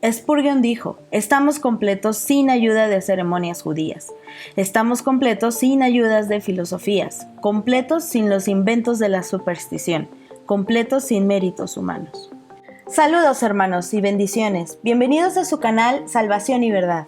Spurgeon dijo: estamos completos sin ayuda de ceremonias judías. Estamos completos sin ayudas de filosofías, completos sin los inventos de la superstición, completos sin méritos humanos. Saludos hermanos y bendiciones, bienvenidos a su canal Salvación y Verdad.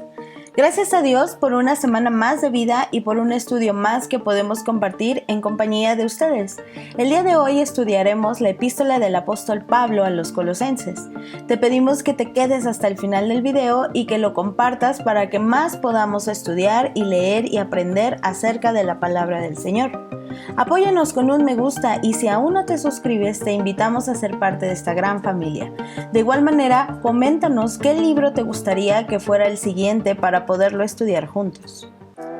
Gracias a Dios por una semana más de vida y por un estudio más que podemos compartir en compañía de ustedes. El día de hoy estudiaremos la epístola del apóstol Pablo a los Colosenses. Te pedimos que te quedes hasta el final del video y que lo compartas para que más podamos estudiar y leer y aprender acerca de la palabra del Señor. Apóyanos con un me gusta y si aún no te suscribes te invitamos a ser parte de esta gran familia. De igual manera, coméntanos qué libro te gustaría que fuera el siguiente para poderlo estudiar juntos.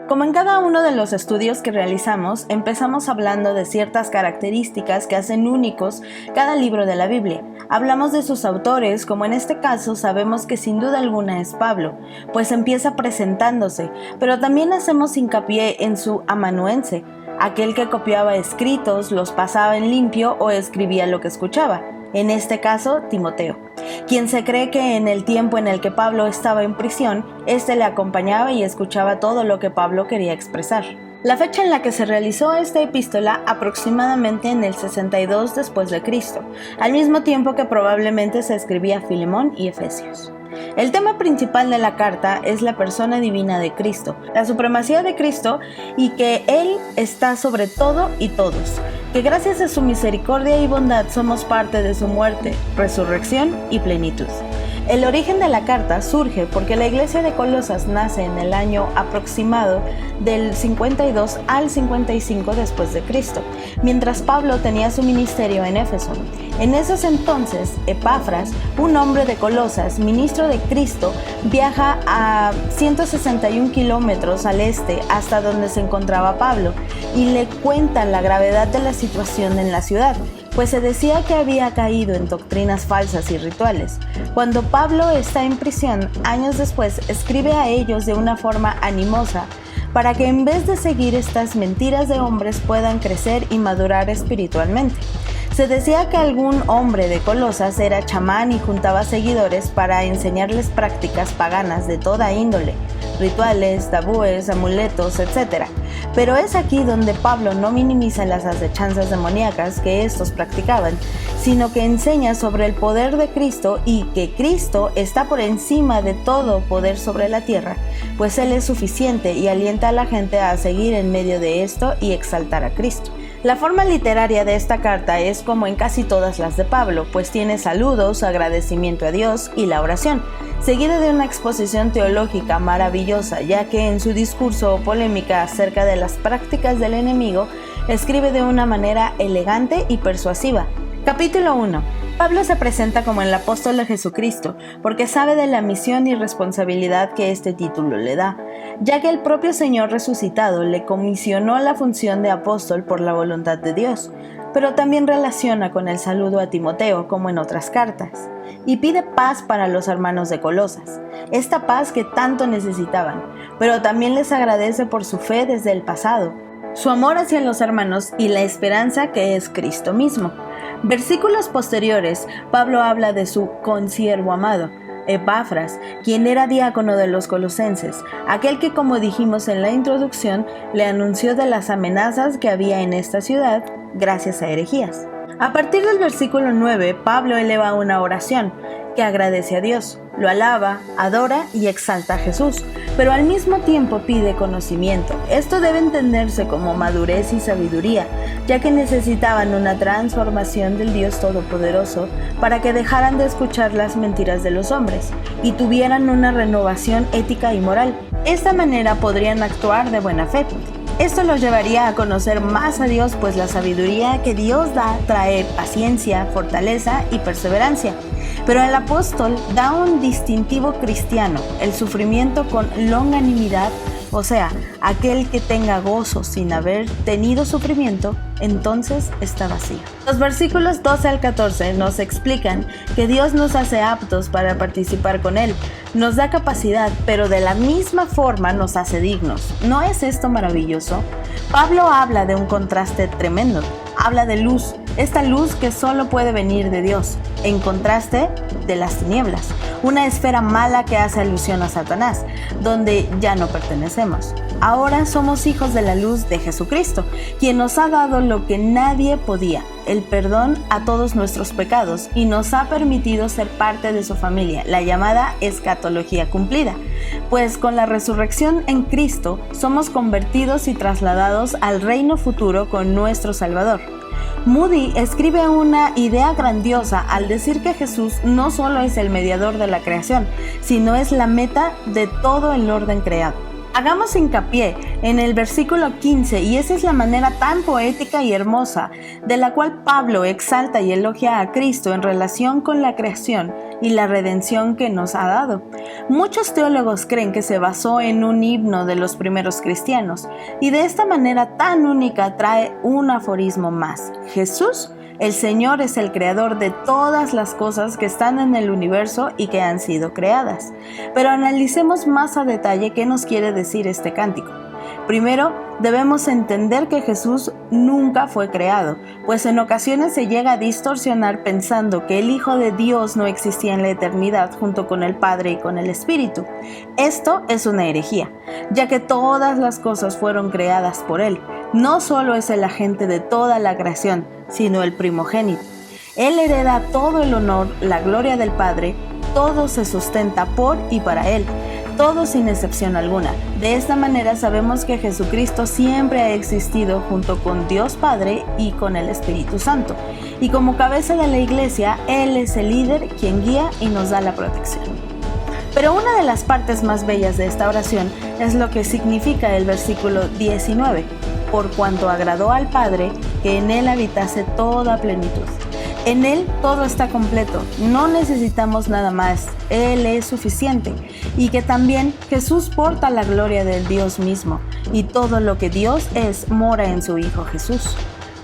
Como en cada uno de los estudios que realizamos, empezamos hablando de ciertas características que hacen únicos cada libro de la Biblia. Hablamos de sus autores, como en este caso sabemos que sin duda alguna es Pablo, pues empieza presentándose, pero también hacemos hincapié en su amanuense, aquel que copiaba escritos, los pasaba en limpio o escribía lo que escuchaba, en este caso Timoteo, quien se cree que en el tiempo en el que Pablo estaba en prisión, éste le acompañaba y escuchaba todo lo que Pablo quería expresar. La fecha en la que se realizó esta epístola aproximadamente en el 62 después de Cristo, al mismo tiempo que probablemente se escribía Filemón y Efesios. El tema principal de la carta es la persona divina de Cristo, la supremacía de Cristo y que Él está sobre todo y todos, que gracias a su misericordia y bondad somos parte de su muerte, resurrección y plenitud. El origen de la carta surge porque la iglesia de Colosas nace en el año aproximado del 52 al 55 después de Cristo, mientras Pablo tenía su ministerio en Éfeso. En esos entonces, Epafras, un hombre de Colosas, ministro de Cristo, viaja a 161 kilómetros al este hasta donde se encontraba Pablo y le cuenta la gravedad de la situación en la ciudad, pues se decía que había caído en doctrinas falsas y rituales. Cuando Pablo está en prisión, años después escribe a ellos de una forma animosa para que en vez de seguir estas mentiras de hombres puedan crecer y madurar espiritualmente. Se decía que algún hombre de Colosas era chamán y juntaba seguidores para enseñarles prácticas paganas de toda índole, rituales, tabúes, amuletos, etc. Pero es aquí donde Pablo no minimiza las acechanzas demoníacas que estos practicaban, sino que enseña sobre el poder de Cristo y que Cristo está por encima de todo poder sobre la tierra, pues Él es suficiente y alienta a la gente a seguir en medio de esto y exaltar a Cristo. La forma literaria de esta carta es como en casi todas las de Pablo, pues tiene saludos, agradecimiento a Dios y la oración, seguida de una exposición teológica maravillosa, ya que en su discurso o polémica acerca de las prácticas del enemigo, escribe de una manera elegante y persuasiva. Capítulo 1. Pablo se presenta como el apóstol de Jesucristo, porque sabe de la misión y responsabilidad que este título le da, ya que el propio Señor resucitado le comisionó la función de apóstol por la voluntad de Dios, pero también relaciona con el saludo a Timoteo como en otras cartas, y pide paz para los hermanos de Colosas, esta paz que tanto necesitaban, pero también les agradece por su fe desde el pasado, su amor hacia los hermanos y la esperanza que es Cristo mismo. Versículos posteriores, Pablo habla de su consiervo amado, Epafras, quien era diácono de los colosenses, aquel que, como dijimos en la introducción, le anunció de las amenazas que había en esta ciudad gracias a herejías. A partir del versículo 9, Pablo eleva una oración que agradece a Dios, lo alaba, adora y exalta a Jesús, pero al mismo tiempo pide conocimiento. Esto debe entenderse como madurez y sabiduría, ya que necesitaban una transformación del Dios Todopoderoso para que dejaran de escuchar las mentiras de los hombres y tuvieran una renovación ética y moral. De esta manera podrían actuar de buena fe. Esto los llevaría a conocer más a Dios, pues la sabiduría que Dios da trae paciencia, fortaleza y perseverancia. Pero el apóstol da un distintivo cristiano, el sufrimiento con longanimidad, o sea, aquel que tenga gozo sin haber tenido sufrimiento, entonces está vacío. Los versículos 12 al 14 nos explican que Dios nos hace aptos para participar con Él, nos da capacidad, pero de la misma forma nos hace dignos. ¿No es esto maravilloso? Pablo habla de un contraste tremendo. Habla de luz, esta luz que solo puede venir de Dios, en contraste de las tinieblas, una esfera mala que hace alusión a Satanás, donde ya no pertenecemos. Ahora somos hijos de la luz de Jesucristo, quien nos ha dado lo que nadie podía, el perdón a todos nuestros pecados, y nos ha permitido ser parte de su familia, la llamada escatología cumplida. Pues con la resurrección en Cristo somos convertidos y trasladados al reino futuro con nuestro Salvador. Moody escribe una idea grandiosa al decir que Jesús no solo es el mediador de la creación, sino es la meta de todo el orden creado. Hagamos hincapié en el versículo 15, y esa es la manera tan poética y hermosa de la cual Pablo exalta y elogia a Cristo en relación con la creación y la redención que nos ha dado. Muchos teólogos creen que se basó en un himno de los primeros cristianos, y de esta manera tan única trae un aforismo más: Jesús, el Señor, es el creador de todas las cosas que están en el universo y que han sido creadas. Pero analicemos más a detalle qué nos quiere decir este cántico. Primero, debemos entender que Jesús nunca fue creado, pues en ocasiones se llega a distorsionar pensando que el Hijo de Dios no existía en la eternidad junto con el Padre y con el Espíritu. Esto es una herejía, ya que todas las cosas fueron creadas por Él. No solo es el agente de toda la creación, sino el primogénito. Él hereda todo el honor, la gloria del Padre, todo se sustenta por y para Él, todo sin excepción alguna. De esta manera sabemos que Jesucristo siempre ha existido junto con Dios Padre y con el Espíritu Santo. Y como cabeza de la iglesia, Él es el líder quien guía y nos da la protección. Pero una de las partes más bellas de esta oración es lo que significa el versículo 19. Por cuanto agradó al Padre que en Él habitase toda plenitud. En Él todo está completo, no necesitamos nada más, Él es suficiente, y que también Jesús porta la gloria del Dios mismo, y todo lo que Dios es mora en su Hijo Jesús.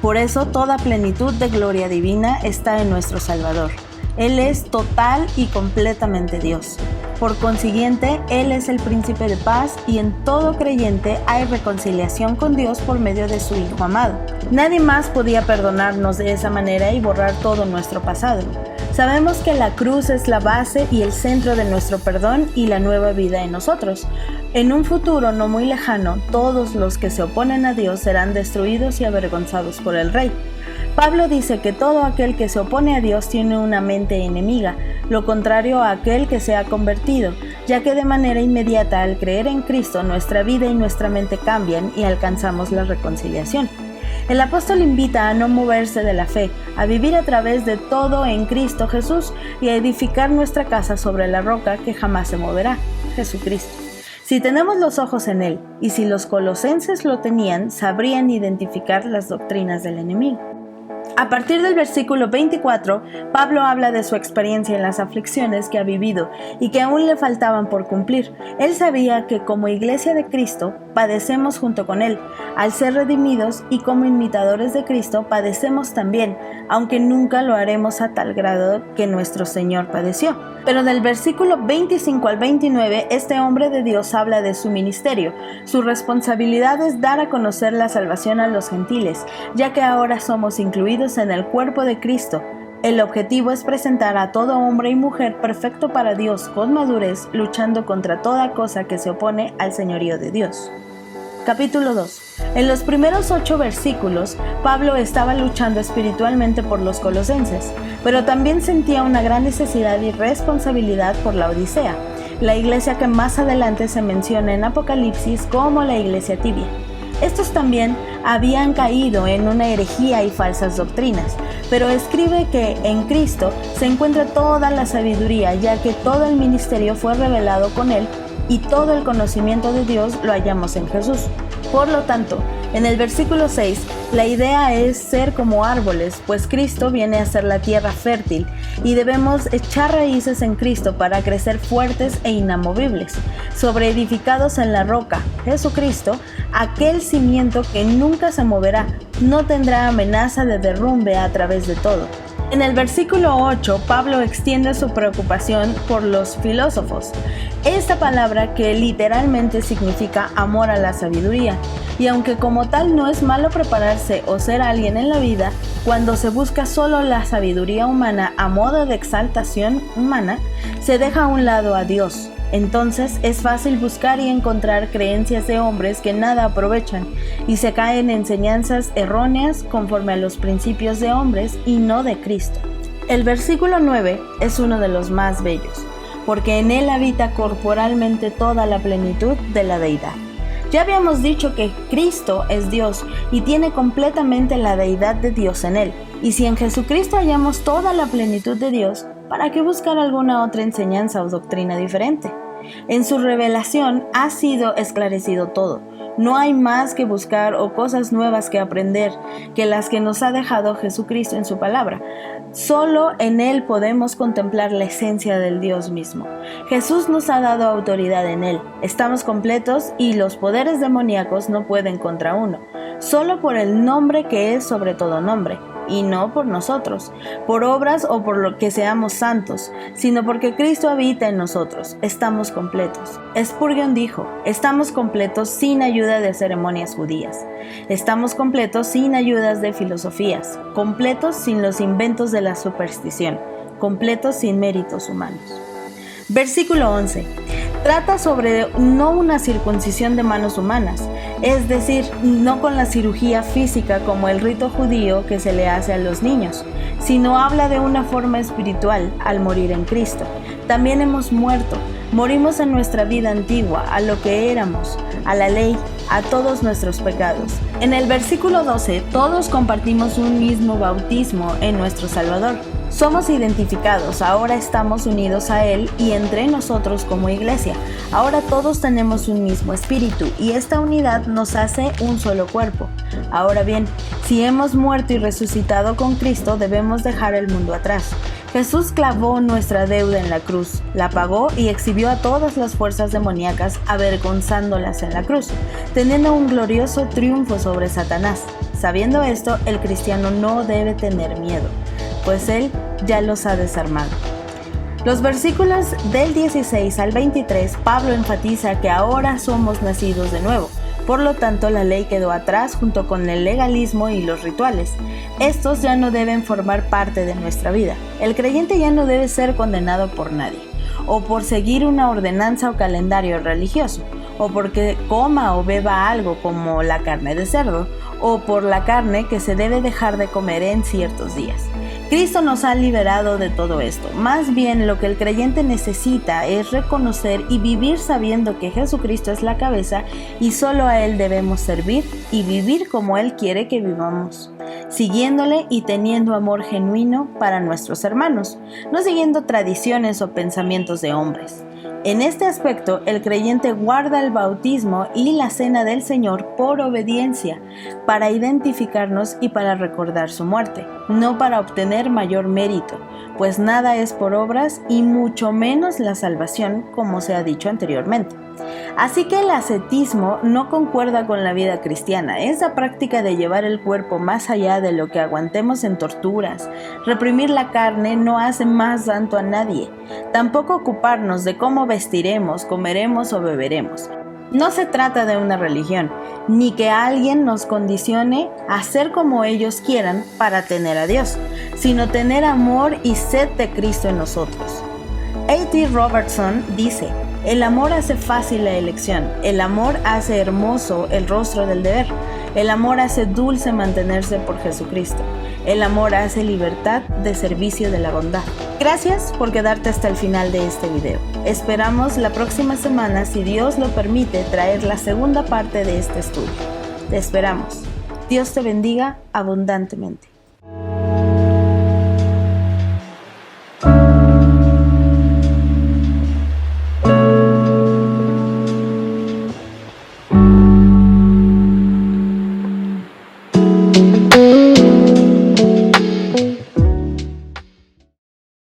Por eso toda plenitud de gloria divina está en nuestro Salvador. Él es total y completamente Dios. Por consiguiente, Él es el príncipe de paz, y en todo creyente hay reconciliación con Dios por medio de su Hijo amado. Nadie más podía perdonarnos de esa manera y borrar todo nuestro pasado. Sabemos que la cruz es la base y el centro de nuestro perdón y la nueva vida en nosotros. En un futuro no muy lejano, todos los que se oponen a Dios serán destruidos y avergonzados por el Rey. Pablo dice que todo aquel que se opone a Dios tiene una mente enemiga, lo contrario a aquel que se ha convertido, ya que de manera inmediata al creer en Cristo nuestra vida y nuestra mente cambian y alcanzamos la reconciliación. El apóstol invita a no moverse de la fe, a vivir a través de todo en Cristo Jesús y a edificar nuestra casa sobre la roca que jamás se moverá, Jesucristo. Si tenemos los ojos en Él, y si los colosenses lo tenían, sabrían identificar las doctrinas del enemigo. A partir del versículo 24, Pablo habla de su experiencia en las aflicciones que ha vivido y que aún le faltaban por cumplir. Él sabía que como iglesia de Cristo padecemos junto con Él. Al ser redimidos y como imitadores de Cristo padecemos también, aunque nunca lo haremos a tal grado que nuestro Señor padeció. Pero del versículo 25 al 29, este hombre de Dios habla de su ministerio. Su responsabilidad es dar a conocer la salvación a los gentiles, ya que ahora somos incluidos en el cuerpo de Cristo. El objetivo es presentar a todo hombre y mujer perfecto para Dios con madurez, luchando contra toda cosa que se opone al señorío de Dios. Capítulo 2. En los primeros 8 versículos, Pablo estaba luchando espiritualmente por los colosenses, pero también sentía una gran necesidad y responsabilidad por la Odisea, la iglesia que más adelante se menciona en Apocalipsis como la iglesia tibia. Estos también habían caído en una herejía y falsas doctrinas, pero escribe que en Cristo se encuentra toda la sabiduría, ya que todo el ministerio fue revelado con Él y todo el conocimiento de Dios lo hallamos en Jesús. Por lo tanto, en el versículo 6, la idea es ser como árboles, pues Cristo viene a ser la tierra fértil y debemos echar raíces en Cristo para crecer fuertes e inamovibles, sobreedificados en la roca, Jesucristo, aquel cimiento que nunca se moverá, no tendrá amenaza de derrumbe a través de todo. En el versículo 8, Pablo extiende su preocupación por los filósofos. Esta palabra que literalmente significa amor a la sabiduría, y aunque como tal no es malo prepararse o ser alguien en la vida, cuando se busca solo la sabiduría humana a modo de exaltación humana, se deja a un lado a Dios. Entonces es fácil buscar y encontrar creencias de hombres que nada aprovechan y se caen en enseñanzas erróneas conforme a los principios de hombres y no de Cristo. El versículo 9 es uno de los más bellos, porque en él habita corporalmente toda la plenitud de la deidad. Ya habíamos dicho que Cristo es Dios y tiene completamente la deidad de Dios en él. Y si en Jesucristo hallamos toda la plenitud de Dios, ¿para qué buscar alguna otra enseñanza o doctrina diferente? En su revelación ha sido esclarecido todo. No hay más que buscar o cosas nuevas que aprender que las que nos ha dejado Jesucristo en su palabra. Solo en Él podemos contemplar la esencia del Dios mismo. Jesús nos ha dado autoridad en Él. Estamos completos y los poderes demoníacos no pueden contra uno. Solo por el nombre que es sobre todo nombre. Y no por nosotros, por obras o por lo que seamos santos, sino porque Cristo habita en nosotros. Estamos completos. Spurgeon dijo, estamos completos sin ayuda de ceremonias judías. Estamos completos sin ayudas de filosofías, completos sin los inventos de la superstición, completos sin méritos humanos. Versículo 11. Trata sobre no una circuncisión de manos humanas, es decir, no con la cirugía física como el rito judío que se le hace a los niños, sino habla de una forma espiritual al morir en Cristo. También hemos muerto, morimos en nuestra vida antigua, a lo que éramos, a la ley, a todos nuestros pecados. En el versículo 12, todos compartimos un mismo bautismo en nuestro Salvador. Somos identificados, ahora estamos unidos a Él y entre nosotros como iglesia. Ahora todos tenemos un mismo espíritu y esta unidad nos hace un solo cuerpo. Ahora bien, si hemos muerto y resucitado con Cristo, debemos dejar el mundo atrás. Jesús clavó nuestra deuda en la cruz, la pagó y exhibió a todas las fuerzas demoníacas avergonzándolas en la cruz, teniendo un glorioso triunfo sobre Satanás. Sabiendo esto, el cristiano no debe tener miedo, pues Él ya los ha desarmado. Los versículos del 16 al 23, Pablo enfatiza que ahora somos nacidos de nuevo. Por lo tanto, la ley quedó atrás junto con el legalismo y los rituales. Estos ya no deben formar parte de nuestra vida. El creyente ya no debe ser condenado por nadie, o por seguir una ordenanza o calendario religioso, o porque coma o beba algo como la carne de cerdo, o por la carne que se debe dejar de comer en ciertos días. Cristo nos ha liberado de todo esto. Más bien, lo que el creyente necesita es reconocer y vivir sabiendo que Jesucristo es la cabeza y solo a Él debemos servir y vivir como Él quiere que vivamos, siguiéndole y teniendo amor genuino para nuestros hermanos, no siguiendo tradiciones o pensamientos de hombres. En este aspecto, el creyente guarda el bautismo y la cena del Señor por obediencia, para identificarnos y para recordar su muerte, no para obtener mayor mérito, pues nada es por obras y mucho menos la salvación, como se ha dicho anteriormente. Así que el ascetismo no concuerda con la vida cristiana, esa práctica de llevar el cuerpo más allá de lo que aguantemos en torturas. Reprimir la carne no hace más santo a nadie, tampoco ocuparnos de cómo vestiremos, comeremos o beberemos. No se trata de una religión, ni que alguien nos condicione a hacer como ellos quieran para tener a Dios, sino tener amor y sed de Cristo en nosotros. A.T. Robertson dice: el amor hace fácil la elección, el amor hace hermoso el rostro del deber, el amor hace dulce mantenerse por Jesucristo, el amor hace libertad de servicio de la bondad. Gracias por quedarte hasta el final de este video. Esperamos la próxima semana, si Dios lo permite, traer la segunda parte de este estudio. Te esperamos. Dios te bendiga abundantemente.